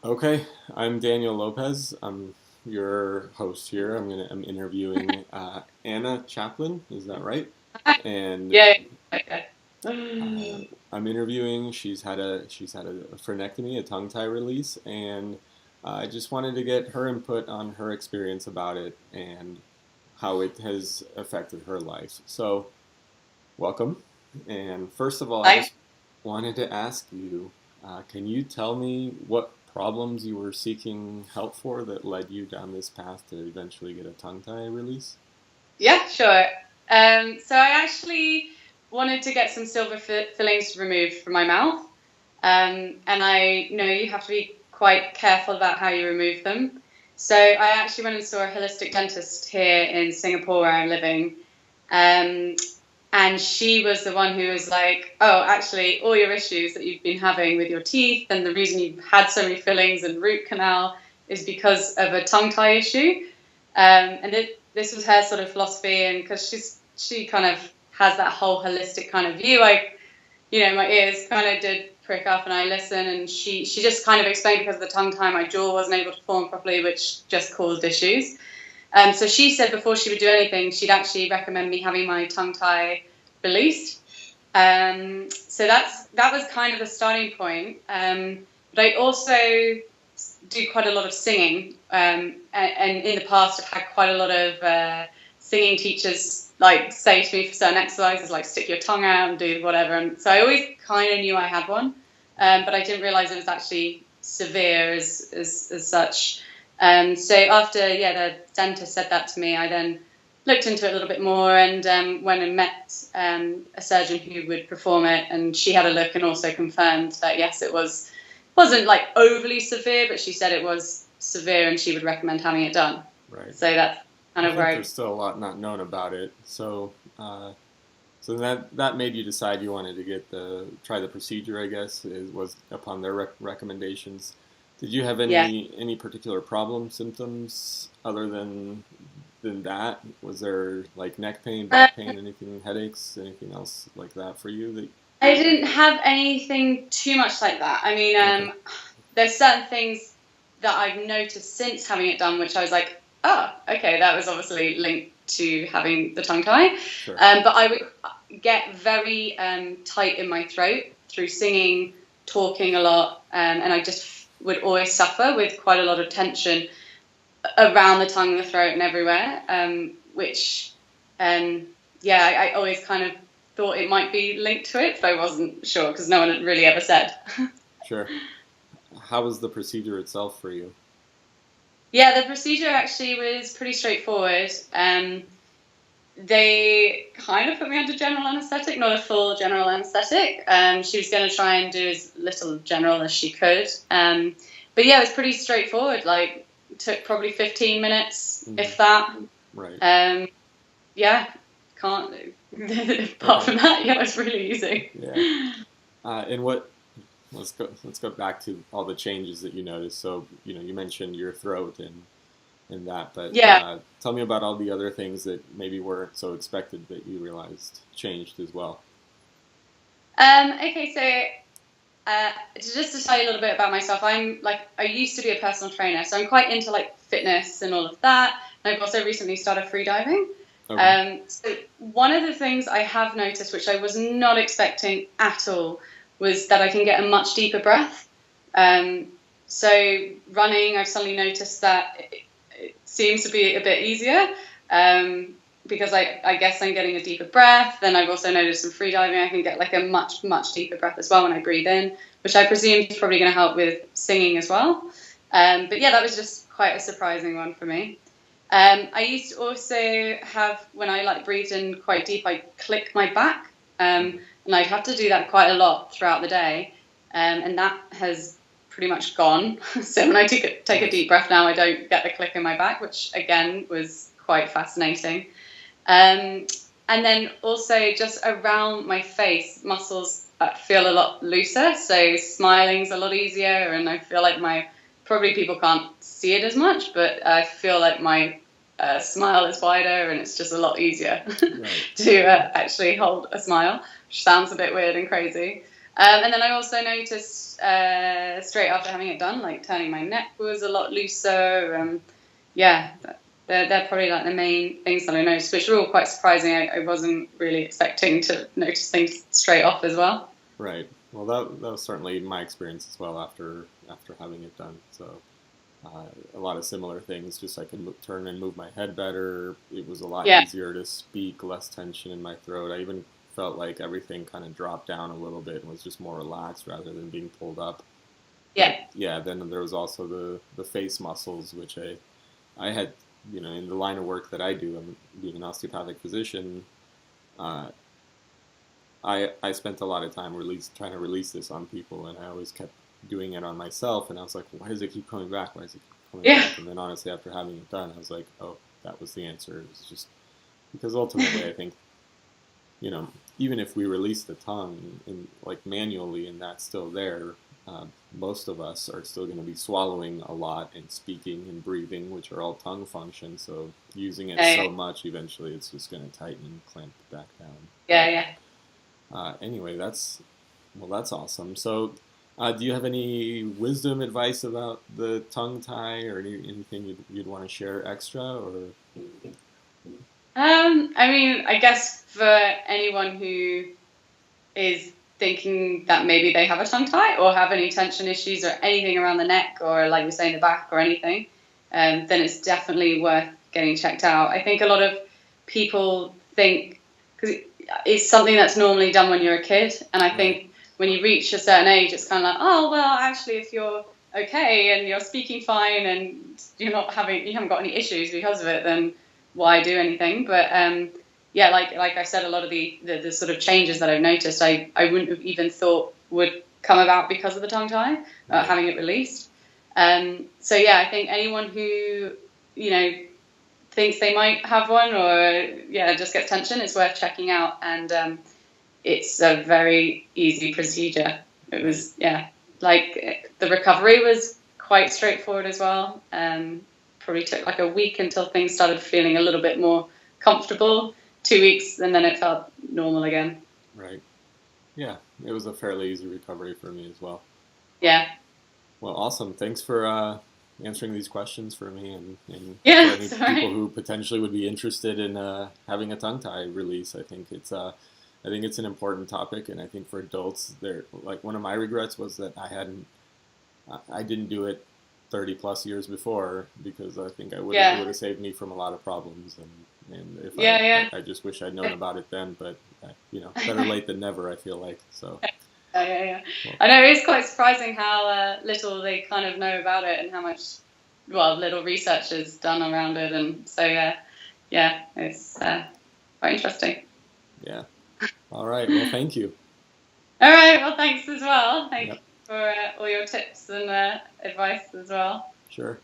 Okay, I'm Daniel Lopez. I'm your host here. I'm interviewing Anna Chaplin. Is that right? And Yeah. Okay. uh, I'm interviewing. She's had a frenectomy, a tongue tie release, and I just wanted to get her input on her experience about it and how it has affected her life. So, welcome. And first of all, I Thanks. just wanted to ask you, can you tell me what problems you were seeking help for that led you down this path to eventually get a tongue tie release? Yeah, sure. So I actually wanted to get some silver fillings removed from my mouth. And I know you have to be quite careful about how you remove them. So I actually went and saw a holistic dentist here in Singapore where I'm living. Um, and she was the one who was like, oh, actually, all your issues that you've been having with your teeth and the reason you've had so many fillings and root canal is because of a tongue tie issue. This was her sort of philosophy, and because she kind of has that whole holistic kind of view, my ears kind of did prick up and I listened, and she just kind of explained because of the tongue tie, my jaw wasn't able to form properly, which just caused issues. So she said before she would do anything, she'd actually recommend me having my tongue tie released. So that was kind of the starting point. But I also do quite a lot of singing, and in the past I've had quite a lot of singing teachers like say to me for certain exercises like stick your tongue out and do whatever, and so I always kind of knew I had one, but I didn't realize it was actually severe as such. So after the dentist said that to me, I then looked into it a little bit more and went and met a surgeon who would perform it, and she had a look and also confirmed that yes, wasn't like overly severe, but she said it was severe and she would recommend having it done. Right. So that's kind I of where think I, there's still a lot not known about it. So that made you decide you wanted to try the procedure. I guess was upon their recommendations. Did you have yeah. any particular problem symptoms other than that? Was there like neck pain, Uh, back pain, anything, headaches, anything else like that for you? That I didn't have anything too much like that. I mean, okay, there's certain things that I've noticed since having it done, which I was like, oh, okay, that was obviously linked to having the tongue tie. sure, But I would get very tight in my throat through singing, talking a lot, and I just would always suffer with quite a lot of tension around the tongue, the throat, and everywhere. Which, I always kind of thought it might be linked to it, but I wasn't sure because no one had really ever said. sure. How was the procedure itself for you? Yeah, the procedure actually was pretty straightforward. They kind of put me under general anaesthetic, not a full general anaesthetic. She was going to try and do as little general as she could. But yeah, it was pretty straightforward. Like, took probably 15 minutes, Mm, if that. right. Um, yeah, can't. Apart Okay. from that, yeah, it was really easy. Yeah. And what let's go back to all the changes that you noticed. So, you mentioned your throat and that, but Yeah. tell me about all the other things that maybe weren't so expected that you realized changed as well. Okay, so just to tell you a little bit about myself, I used to be a personal trainer, so I'm quite into like fitness and all of that. And I've also recently started free diving. Okay. So one of the things I have noticed, which I was not expecting at all, was that I can get a much deeper breath. Um, so running, I've suddenly noticed that it seems to be a bit easier. Because I guess I'm getting a deeper breath. Then I've also noticed in free diving I can get like a much, much deeper breath as well when I breathe in, which I presume is probably going to help with singing as well. But yeah, that was just quite a surprising one for me. I used to also have, when I like breathed in quite deep, I click my back, and I'd have to do that quite a lot throughout the day, and that has pretty much gone. So when I take a Nice. deep breath now, I don't get the click in my back, which again was quite fascinating. Um, and then also just around my face, muscles feel a lot looser, so smiling's a lot easier, and I feel like probably people can't see it as much, but I feel like my smile is wider, and it's just a lot easier Right. to actually hold a smile, which sounds a bit weird and crazy. And then I also noticed straight after having it done, like turning my neck was a lot looser. Yeah, they're probably like the main things that I noticed, which were all quite surprising. I wasn't really expecting to notice things straight off as well. Right. Well, that was certainly my experience as well after having it done. So a lot of similar things. Just I could turn and move my head better. It was a lot Yeah, easier to speak, less tension in my throat. I even felt like everything kind of dropped down a little bit and was just more relaxed rather than being pulled up. But yeah, yeah, then there was also the face muscles, which I had, in the line of work that I do, I'm being an osteopathic physician. Uh, I spent a lot of time trying to release this on people, and I always kept doing it on myself. And I was like, why does it keep coming back? Why does it keep coming yeah, back? And then honestly, after having it done, I was like, oh, that was the answer. It was just because ultimately, I think you know, even if we release the tongue in like manually and that's still there, most of us are still going to be swallowing a lot and speaking and breathing, which are all tongue functions. So using it yeah, so much, eventually, it's just going to tighten and clamp it back down. yeah, But yeah. anyway, that's awesome. So, do you have any wisdom advice about the tongue tie, or anything you'd want to share extra, or I mean, I guess for anyone who is thinking that maybe they have a tongue tie or have any tension issues or anything around the neck or like you say in the back or anything, then it's definitely worth getting checked out. I think a lot of people think because it's something that's normally done when you're a kid, and I right? think when you reach a certain age, it's kind of like, oh well, actually, if you're okay and you're speaking fine and you haven't got any issues because of it, then why do anything? But yeah, like I said, a lot of the sort of changes that I've noticed, I wouldn't have even thought would come about because of the tongue tie, Right. having it released. So yeah, I think anyone who you know thinks they might have one or yeah just gets tension, it's worth checking out, and it's a very easy procedure. It Right. was yeah, like the recovery was quite straightforward as well. Probably took like a week until things started feeling a little bit more comfortable. 2 weeks, and then it felt normal again. Right. Yeah, it was a fairly easy recovery for me as well. Yeah, Well, awesome. Thanks for answering these questions for me and for yeah, any people sorry. who potentially would be interested in having a tongue tie release. I think it's an important topic, and I think for adults, there like one of my regrets was that I didn't do it 30 plus years before because I think it Yeah, would have saved me from a lot of problems, and if yeah, I just wish I'd known yeah. about it then, but better late than never. I feel like so. Yeah. Well, I know it's quite surprising how little they kind of know about it and how much, well, little research is done around it, and so yeah, it's quite interesting. yeah. All right. Well, thank you. All right, well, thanks as well. Thank you Yep. for all your tips and advice as well. Sure.